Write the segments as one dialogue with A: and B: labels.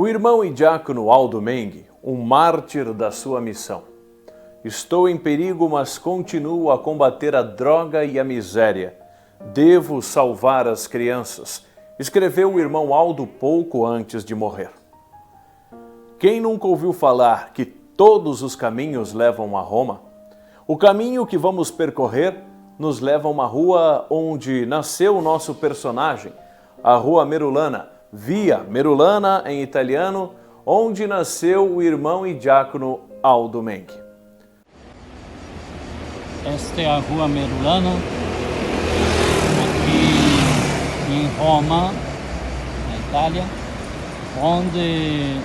A: O irmão e diácono Aldo Mengue, um mártir da sua missão. Estou em perigo, mas continuo a combater a droga e a miséria. Devo salvar as crianças, escreveu o irmão Aldo pouco antes de morrer. Quem nunca ouviu falar que todos os caminhos levam a Roma? O caminho que vamos percorrer nos leva a uma rua onde nasceu o nosso personagem, a Rua Merulana, Via Merulana em italiano, onde nasceu o irmão e diácono Aldo Mengue.
B: Esta é a Rua Merulana, aqui em Roma, na Itália, onde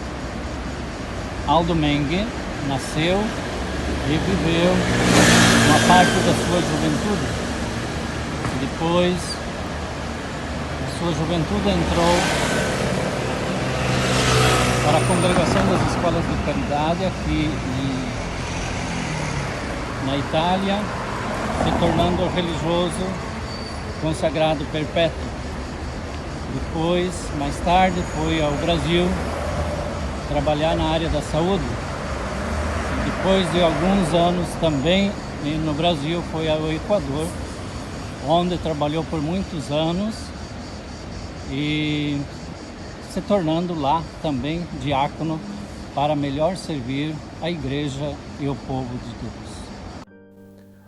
B: Aldo Mengue nasceu e viveu uma parte da sua juventude. Depois, a sua juventude entrou para a congregação das escolas de caridade aqui na Itália, se tornando religioso consagrado perpétuo. Depois, mais tarde, foi ao Brasil trabalhar na área da saúde. Depois de alguns anos também no Brasil, foi ao Equador, onde trabalhou por muitos anos e se tornando lá também diácono para melhor servir a igreja e o povo de Deus.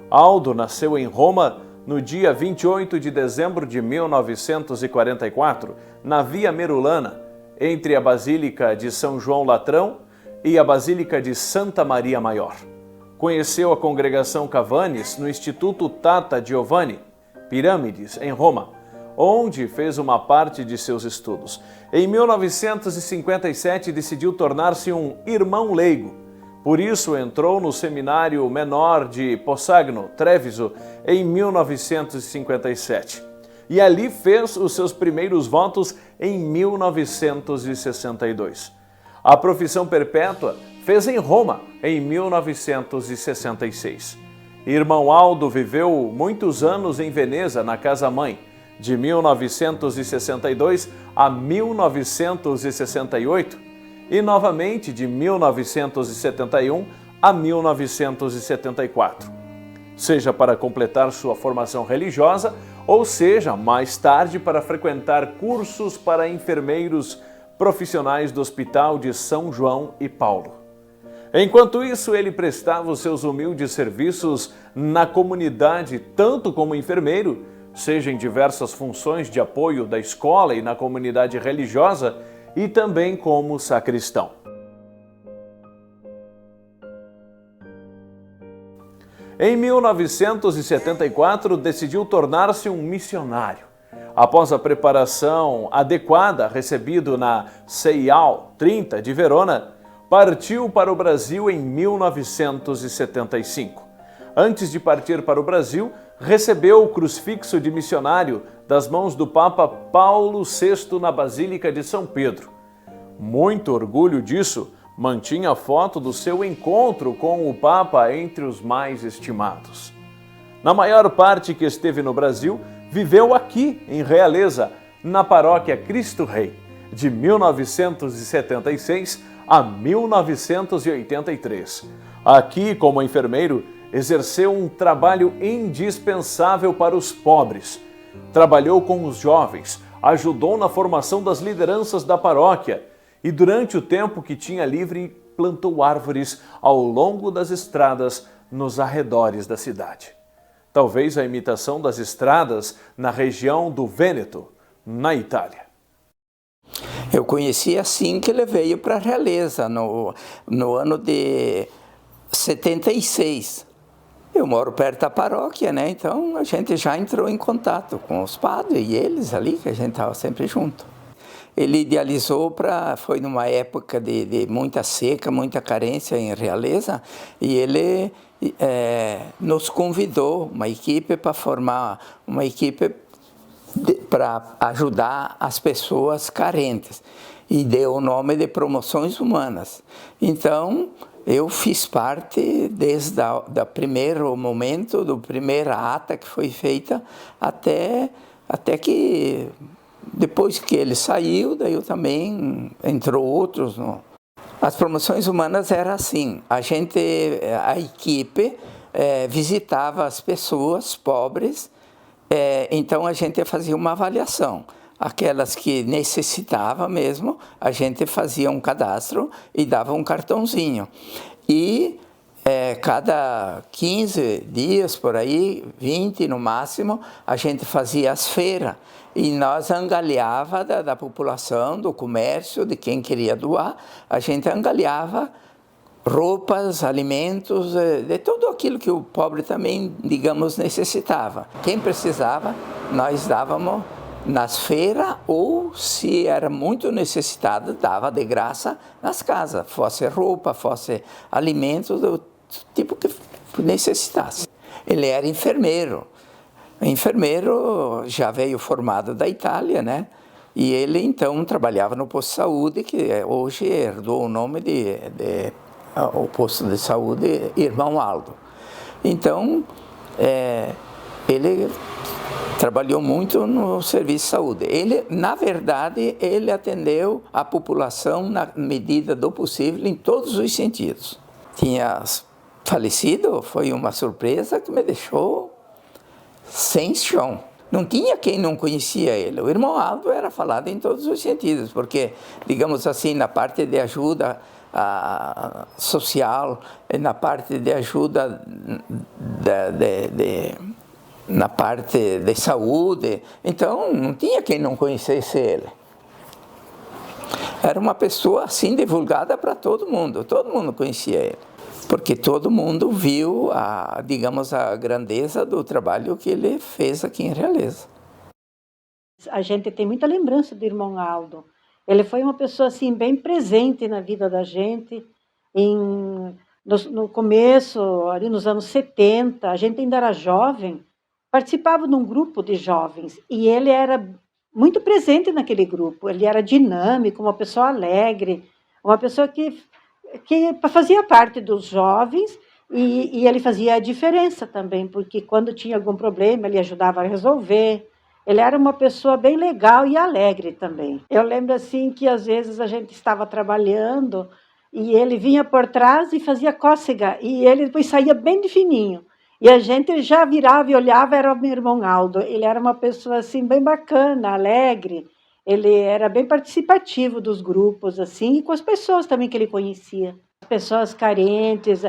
A: Aldo nasceu em Roma no dia 28 de dezembro de 1944, na Via Merulana, entre a Basílica de São João Latrão e a Basílica de Santa Maria Maior. Conheceu a congregação Cavanis no Instituto Tata Giovanni, Pirâmides, em Roma, onde fez uma parte de seus estudos. Em 1957 decidiu tornar-se um irmão leigo. Por isso entrou no Seminário Menor de Possagno, Treviso, em 1957. E ali fez os seus primeiros votos em 1962. A profissão perpétua fez em Roma, em 1966. Irmão Aldo viveu muitos anos em Veneza, na casa-mãe, de 1962 a 1968 e novamente de 1971 a 1974. Seja para completar sua formação religiosa ou seja, mais tarde para frequentar cursos para enfermeiros profissionais do Hospital de São João e Paulo. Enquanto isso, ele prestava os seus humildes serviços na comunidade, tanto como enfermeiro, seja em diversas funções de apoio da escola e na comunidade religiosa, e também como sacristão. Em 1974, decidiu tornar-se um missionário. Após a preparação adequada recebido na CEIAL 30 de Verona, partiu para o Brasil em 1975. Antes de partir para o Brasil, recebeu o crucifixo de missionário das mãos do Papa Paulo VI na Basílica de São Pedro. Muito orgulho disso, mantinha a foto do seu encontro com o Papa entre os mais estimados. Na maior parte que esteve no Brasil, viveu aqui, em Realeza, na paróquia Cristo Rei, de 1976 a 1983. Aqui, como enfermeiro, exerceu um trabalho indispensável para os pobres. Trabalhou com os jovens, ajudou na formação das lideranças da paróquia e, durante o tempo que tinha livre, plantou árvores ao longo das estradas nos arredores da cidade. Talvez a imitação das estradas na região do Vêneto, na Itália.
C: Eu conheci assim que ele veio para a Realeza, no ano de 76. Eu moro perto da paróquia, né? Então a gente já entrou em contato com os padres e eles ali, que a gente estava sempre junto. Ele idealizou foi numa época de muita seca, muita carência em Realeza, e ele nos convidou, uma equipe, para formar uma equipe para ajudar as pessoas carentes, e deu o nome de Promoções Humanas. Então, eu fiz parte desde o primeiro momento, da primeira ata que foi feita, até que Depois que ele saiu, daí eu também entrou outros. As promoções humanas era assim, a equipe visitava as pessoas pobres, então a gente fazia uma avaliação. Aquelas que necessitavam mesmo, a gente fazia um cadastro e dava um cartãozinho. E cada 15 dias, por aí, 20 no máximo, a gente fazia as feiras. E nós angariava da população, do comércio, de quem queria doar, a gente angariava roupas, alimentos, de tudo aquilo que o pobre também, digamos, necessitava. Quem precisava, nós dávamos nas feiras, ou se era muito necessitado, dava de graça nas casas, fosse roupa, fosse alimentos, do tipo que necessitasse. Ele era enfermeiro. Enfermeiro já veio formado da Itália, né? E ele então trabalhava no posto de saúde, que hoje herdou o nome o posto de saúde Irmão Aldo. Então, ele trabalhou muito no serviço de saúde. Ele, na verdade, ele atendeu a população na medida do possível em todos os sentidos. Tinha falecido, foi uma surpresa que me deixou sem chão. Não tinha quem não conhecia ele. O Irmão Aldo era falado em todos os sentidos, porque, digamos assim, na parte de ajuda social, na parte de ajuda na parte de saúde, então não tinha quem não conhecesse ele. Era uma pessoa assim divulgada para todo mundo conhecia ele. Porque todo mundo viu, digamos, a grandeza do trabalho que ele fez aqui em Realeza.
D: A gente tem muita lembrança do Irmão Aldo. Ele foi uma pessoa assim, bem presente na vida da gente. No começo, ali nos anos 70, a gente ainda era jovem, participava de um grupo de jovens. E ele era muito presente naquele grupo. Ele era dinâmico, uma pessoa alegre, uma pessoa que fazia parte dos jovens, e ele fazia a diferença também, porque quando tinha algum problema ele ajudava a resolver. Ele era uma pessoa bem legal e alegre também. Eu lembro assim que às vezes a gente estava trabalhando e ele vinha por trás e fazia cócega, e ele depois saía bem de fininho. E a gente já virava e olhava, era o meu Irmão Aldo. Ele era uma pessoa assim bem bacana, alegre. Ele era bem participativo dos grupos, assim, e com as pessoas também que ele conhecia. As pessoas carentes,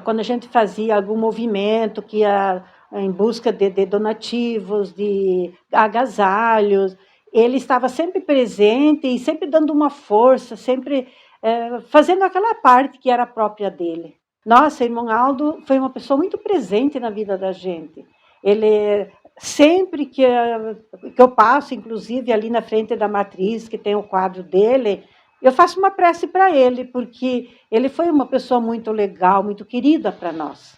D: quando a gente fazia algum movimento que ia em busca de donativos, de agasalhos, ele estava sempre presente e sempre dando uma força, sempre fazendo aquela parte que era própria dele. Nossa, Irmão Aldo foi uma pessoa muito presente na vida da gente. Ele... Sempre que eu passo, inclusive ali na frente da matriz, que tem o quadro dele, eu faço uma prece para ele, porque ele foi uma pessoa muito legal, muito querida para nós.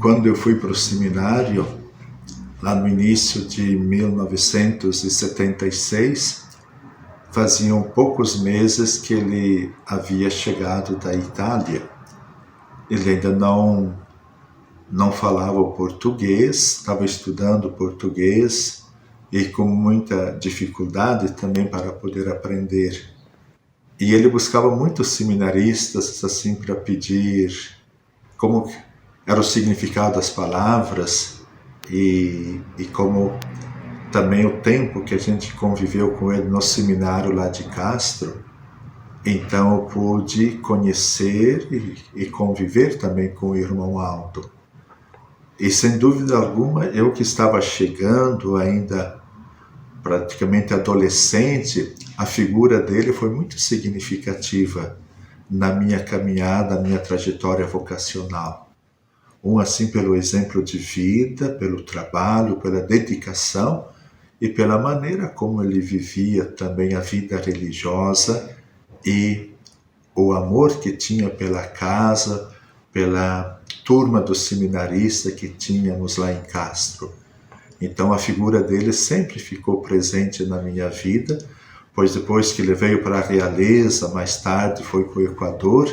E: Quando eu fui para o seminário, lá no início de 1976, faziam poucos meses que ele havia chegado da Itália. Ele ainda não falava o português, estava estudando português e com muita dificuldade também para poder aprender. E ele buscava muitos seminaristas assim para pedir como era o significado das palavras e como também o tempo que a gente conviveu com ele no seminário lá de Castro. Então eu pude conhecer e conviver também com o Irmão Aldo. E sem dúvida alguma, eu que estava chegando ainda praticamente adolescente, a figura dele foi muito significativa na minha caminhada, na minha trajetória vocacional. Assim pelo exemplo de vida, pelo trabalho, pela dedicação e pela maneira como ele vivia também a vida religiosa e o amor que tinha pela casa, pela turma do seminarista que tínhamos lá em Castro. Então a figura dele sempre ficou presente na minha vida, pois depois que ele veio para a Realeza, mais tarde foi para o Equador,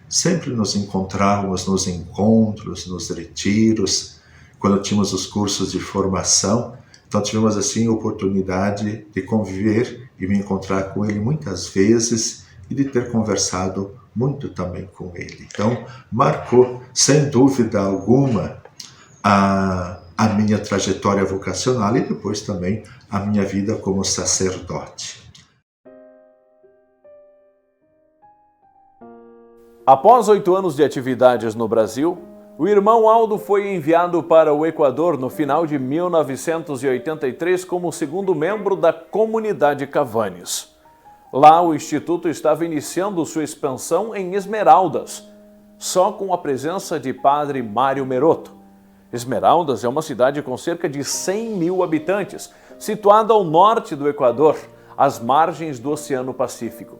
E: sempre nos encontrávamos nos encontros, nos retiros, quando tínhamos os cursos de formação, Então tivemos assim a oportunidade de conviver e me encontrar com ele muitas vezes e de ter conversado muito também com ele. Então marcou, sem dúvida alguma, a minha trajetória vocacional e depois também a minha vida como sacerdote.
A: Após 8 anos de atividades no Brasil, o irmão Aldo foi enviado para o Equador no final de 1983 como segundo membro da comunidade Cavanes. Lá, o Instituto estava iniciando sua expansão em Esmeraldas, só com a presença de Padre Mário Meroto. Esmeraldas é uma cidade com cerca de 100 mil habitantes, situada ao norte do Equador, às margens do Oceano Pacífico.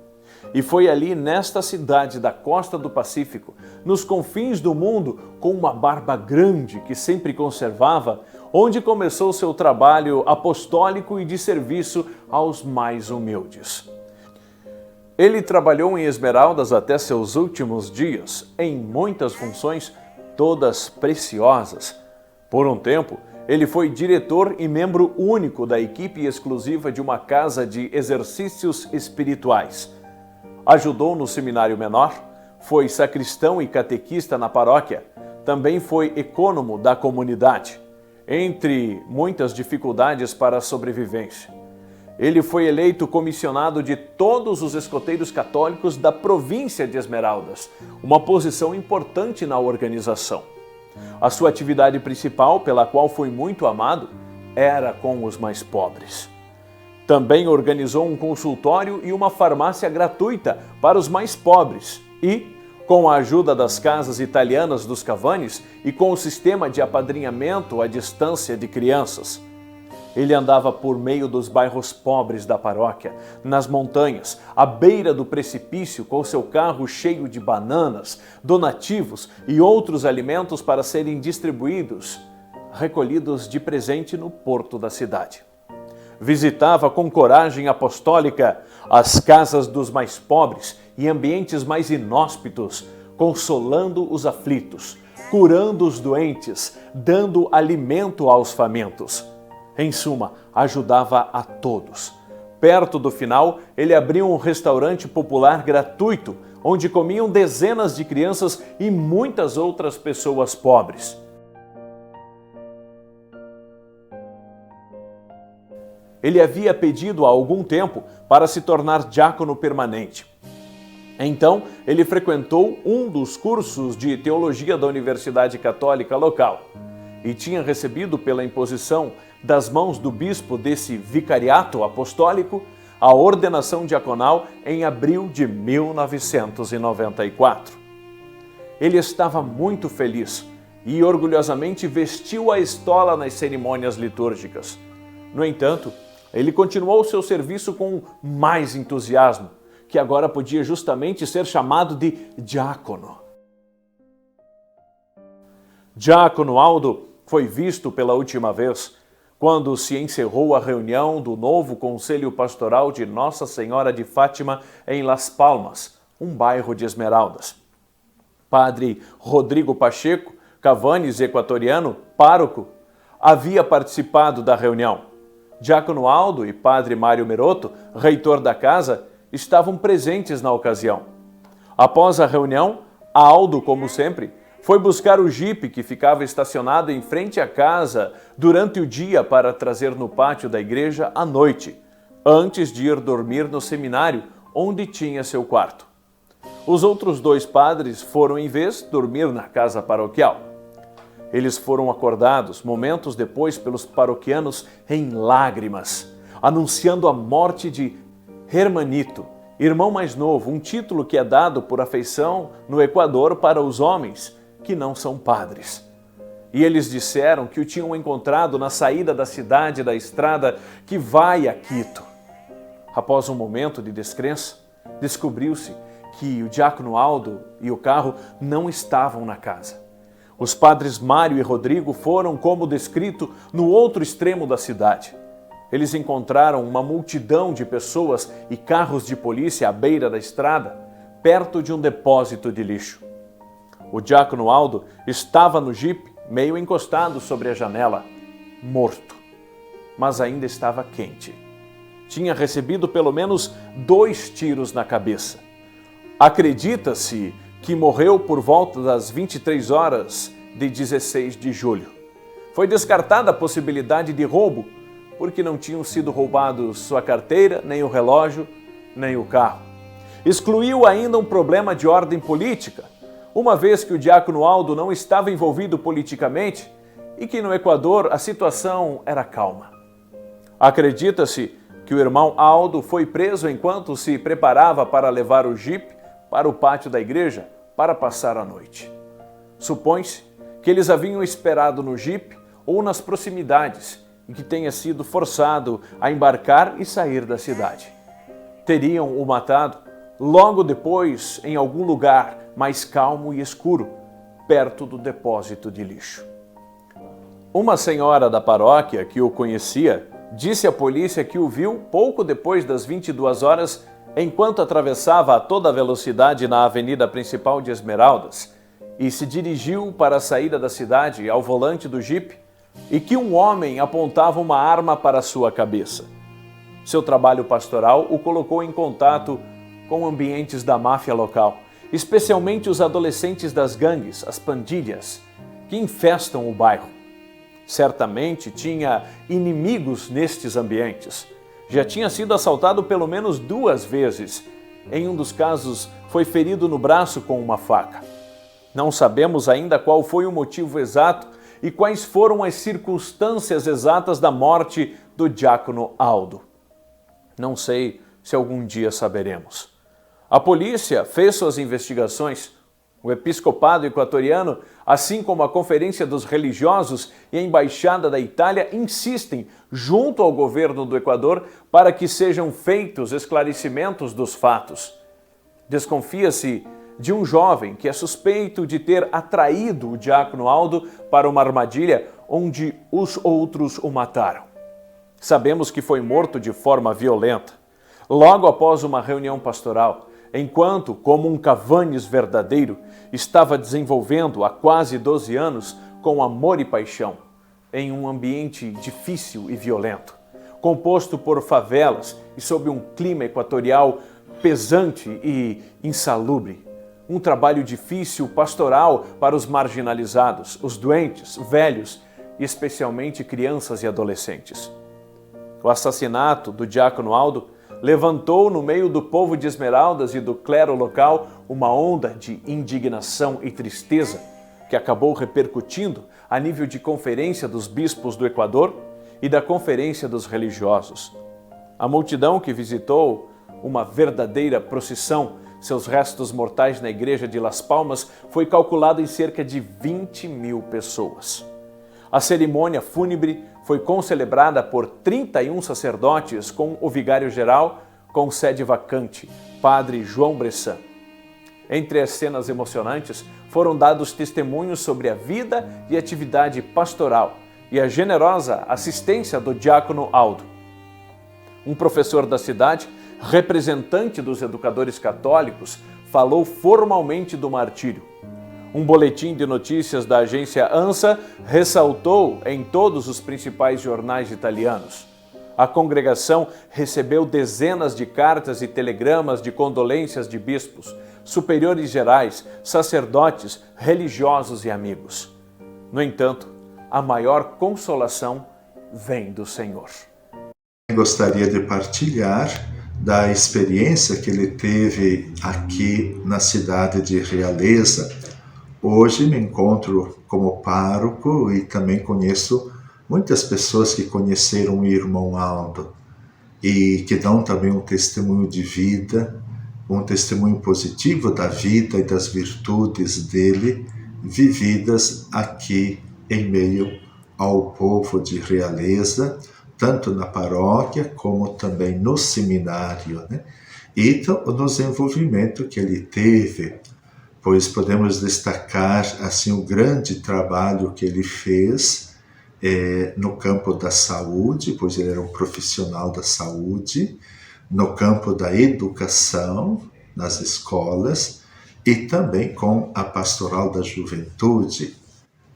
A: E foi ali, nesta cidade da costa do Pacífico, nos confins do mundo, com uma barba grande que sempre conservava, onde começou seu trabalho apostólico e de serviço aos mais humildes. Ele trabalhou em Esmeraldas até seus últimos dias, em muitas funções, todas preciosas. Por um tempo, ele foi diretor e membro único da equipe exclusiva de uma casa de exercícios espirituais. Ajudou no seminário menor, foi sacristão e catequista na paróquia, também foi ecônomo da comunidade, entre muitas dificuldades para a sobrevivência. Ele foi eleito comissionado de todos os escoteiros católicos da província de Esmeraldas, uma posição importante na organização. A sua atividade principal, pela qual foi muito amado, era com os mais pobres. Também organizou um consultório e uma farmácia gratuita para os mais pobres e, com a ajuda das casas italianas dos Cavanes e com o sistema de apadrinhamento à distância de crianças, ele andava por meio dos bairros pobres da paróquia, nas montanhas, à beira do precipício, com seu carro cheio de bananas, donativos e outros alimentos para serem distribuídos, recolhidos de presente no porto da cidade. Visitava com coragem apostólica as casas dos mais pobres e ambientes mais inóspitos, consolando os aflitos, curando os doentes, dando alimento aos famintos. Em suma, ajudava a todos. Perto do final, ele abriu um restaurante popular gratuito, onde comiam dezenas de crianças e muitas outras pessoas pobres. Ele havia pedido há algum tempo para se tornar diácono permanente. Então, ele frequentou um dos cursos de teologia da Universidade Católica local e tinha recebido pela imposição das mãos do bispo desse vicariato apostólico a ordenação diaconal em abril de 1994. Ele estava muito feliz e orgulhosamente vestiu a estola nas cerimônias litúrgicas. No entanto, ele continuou seu serviço com mais entusiasmo, que agora podia justamente ser chamado de diácono. Diácono Aldo foi visto pela última vez quando se encerrou a reunião do novo Conselho Pastoral de Nossa Senhora de Fátima em Las Palmas, um bairro de Esmeraldas. Padre Rodrigo Pacheco, Cavanes equatoriano, pároco, havia participado da reunião. Diácono Aldo e Padre Mário Meroto, reitor da casa, estavam presentes na ocasião. Após a reunião, Aldo, como sempre, foi buscar o jipe que ficava estacionado em frente à casa durante o dia para trazer no pátio da igreja à noite, antes de ir dormir no seminário, onde tinha seu quarto. Os outros 2 padres foram, em vez, dormir na casa paroquial. Eles foram acordados momentos depois pelos paroquianos em lágrimas, anunciando a morte de Hermanito, irmão mais novo, um título que é dado por afeição no Equador para os homens que não são padres. E eles disseram que o tinham encontrado na saída da cidade da estrada que vai a Quito. Após um momento de descrença, descobriu-se que o diácono Aldo e o carro não estavam na casa. Os padres Mário e Rodrigo foram, como descrito, no outro extremo da cidade. Eles encontraram uma multidão de pessoas e carros de polícia à beira da estrada, perto de um depósito de lixo. O diácono Aldo estava no jipe, meio encostado sobre a janela, morto. mas ainda estava quente. Tinha recebido pelo menos 2 tiros na cabeça. Acredita-se que morreu por volta das 23 horas de 16 de julho. Foi descartada a possibilidade de roubo, porque não tinham sido roubados sua carteira, nem o relógio, nem o carro. Excluiu ainda um problema de ordem política, uma vez que o diácono Aldo não estava envolvido politicamente e que no Equador a situação era calma. Acredita-se que o irmão Aldo foi preso enquanto se preparava para levar o jipe para o pátio da igreja para passar a noite. Supõe-se que eles haviam esperado no jipe ou nas proximidades e que tenha sido forçado a embarcar e sair da cidade. Teriam o matado logo depois em algum lugar mais calmo e escuro, perto do depósito de lixo. Uma senhora da paróquia que o conhecia disse à polícia que o viu pouco depois das 22 horas, enquanto atravessava a toda velocidade na avenida principal de Esmeraldas e se dirigiu para a saída da cidade ao volante do jipe e que um homem apontava uma arma para sua cabeça. Seu trabalho pastoral o colocou em contato com ambientes da máfia local, especialmente os adolescentes das gangues, as pandilhas, que infestam o bairro. Certamente tinha inimigos nestes ambientes. Já tinha sido assaltado pelo menos 2 vezes. Em um dos casos, foi ferido no braço com uma faca. Não sabemos ainda qual foi o motivo exato e quais foram as circunstâncias exatas da morte do diácono Aldo. Não sei se algum dia saberemos. A polícia fez suas investigações. O episcopado equatoriano, assim como a Conferência dos Religiosos e a Embaixada da Itália, insistem junto ao governo do Equador para que sejam feitos esclarecimentos dos fatos. Desconfia-se de um jovem que é suspeito de ter atraído o diácono Aldo para uma armadilha onde os outros o mataram. Sabemos que foi morto de forma violenta, logo após uma reunião pastoral, enquanto, como um Cavanes verdadeiro, estava desenvolvendo há quase 12 anos com amor e paixão, em um ambiente difícil e violento, composto por favelas e sob um clima equatorial pesante e insalubre. Um trabalho difícil pastoral para os marginalizados, os doentes, velhos e especialmente crianças e adolescentes. O assassinato do diácono Aldo levantou no meio do povo de Esmeraldas e do clero local uma onda de indignação e tristeza que acabou repercutindo a nível de Conferência dos Bispos do Equador e da Conferência dos Religiosos. A multidão que visitou uma verdadeira procissão, seus restos mortais na igreja de Las Palmas, foi calculada em cerca de 20.000 pessoas. A cerimônia fúnebre foi concelebrada por 31 sacerdotes com o vigário-geral com sede vacante, Padre João Bressan. Entre as cenas emocionantes, foram dados testemunhos sobre a vida e atividade pastoral e a generosa assistência do diácono Aldo. Um professor da cidade, representante dos educadores católicos, falou formalmente do martírio. Um boletim de notícias da agência ANSA ressaltou em todos os principais jornais italianos. A congregação recebeu dezenas de cartas e telegramas de condolências de bispos, superiores gerais, sacerdotes, religiosos e amigos. No entanto, a maior consolação vem do Senhor.
E: Gostaria de partilhar da experiência que ele teve aqui na cidade de Realeza. Hoje me encontro como pároco e também conheço muitas pessoas que conheceram o irmão Aldo e que dão também um testemunho de vida, um testemunho positivo da vida e das virtudes dele, vividas aqui em meio ao povo de Realeza, tanto na paróquia como também no seminário, né? E no desenvolvimento que ele teve, pois podemos destacar assim o grande trabalho que ele fez no campo da saúde, pois ele era um profissional da saúde, no campo da educação, nas escolas, e também com a pastoral da juventude,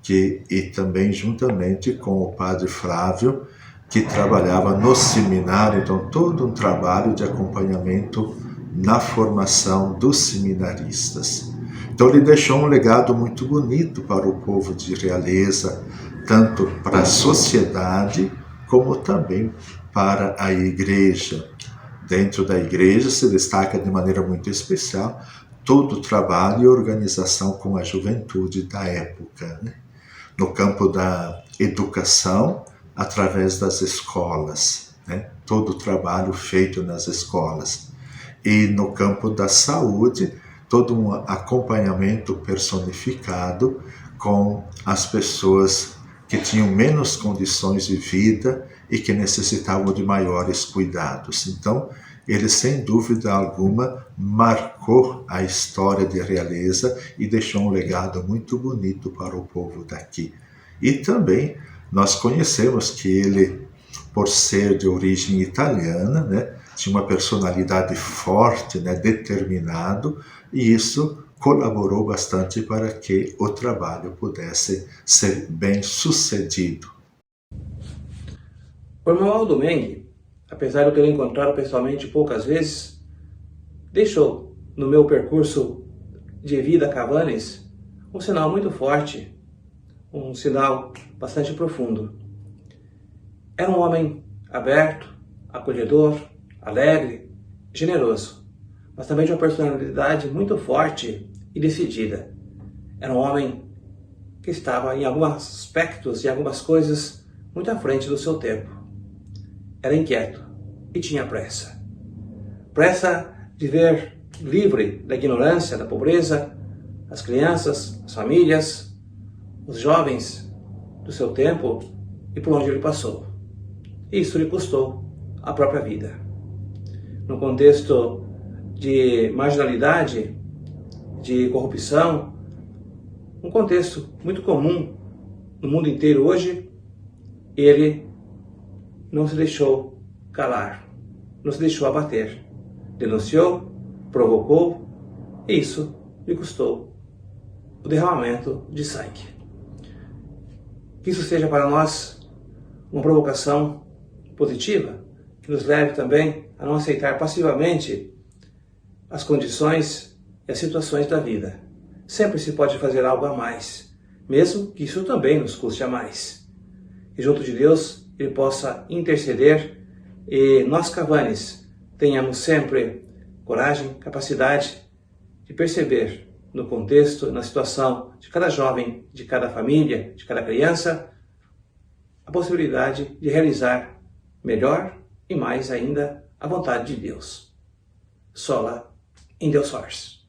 E: e também juntamente com o padre Flávio, que trabalhava no seminário, então todo um trabalho de acompanhamento na formação dos seminaristas. Então ele deixou um legado muito bonito para o povo de Realeza, tanto para a sociedade como também para a igreja. Dentro da igreja se destaca de maneira muito especial todo o trabalho e organização com a juventude da época, né? No campo da educação, através das escolas, né? Todo o trabalho feito nas escolas. E no campo da saúde, todo um acompanhamento personificado com as pessoas que tinham menos condições de vida e que necessitavam de maiores cuidados. Então, ele, sem dúvida alguma, marcou a história de Realeza e deixou um legado muito bonito para o povo daqui. E também nós conhecemos que ele, por ser de origem italiana, né, tinha uma personalidade forte, né, determinado, e isso colaborou bastante para que o trabalho pudesse ser bem sucedido.
F: O irmão Aldo Mengue, apesar de eu ter encontrado pessoalmente poucas vezes, deixou no meu percurso de vida a Cavanes um sinal muito forte, um sinal bastante profundo. Era um homem aberto, acolhedor, alegre, generoso, mas também de uma personalidade muito forte e decidida. Era um homem que estava em alguns aspectos e algumas coisas muito à frente do seu tempo. Era inquieto e tinha pressa. Pressa de ver livre da ignorância, da pobreza, as crianças, as famílias, os jovens do seu tempo e por onde ele passou. Isso lhe custou a própria vida. No contexto de marginalidade, de corrupção, um contexto muito comum no mundo inteiro hoje, ele não se deixou calar, não se deixou abater. Denunciou, provocou, e isso lhe custou o derramamento de sangue. Que isso seja para nós uma provocação positiva, que nos leve também a não aceitar passivamente as condições e as situações da vida. Sempre se pode fazer algo a mais, mesmo que isso também nos custe a mais. E junto de Deus, Ele possa interceder e nós, Cavanes, tenhamos sempre coragem, capacidade de perceber no contexto, na situação de cada jovem, de cada família, de cada criança, a possibilidade de realizar melhor e mais ainda a vontade de Deus. Sola in Deus Force.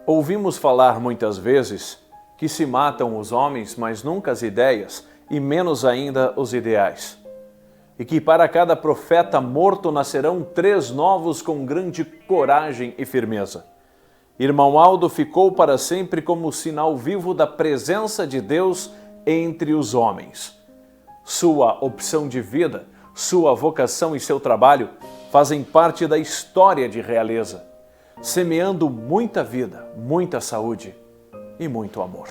A: Ouvimos falar muitas vezes que se matam os homens, mas nunca as ideias, e menos ainda os ideais. E que para cada profeta morto nascerão 3 novos com grande coragem e firmeza. Irmão Aldo ficou para sempre como sinal vivo da presença de Deus entre os homens. Sua opção de vida, sua vocação e seu trabalho fazem parte da história de Realeza, semeando muita vida, muita saúde e muito amor.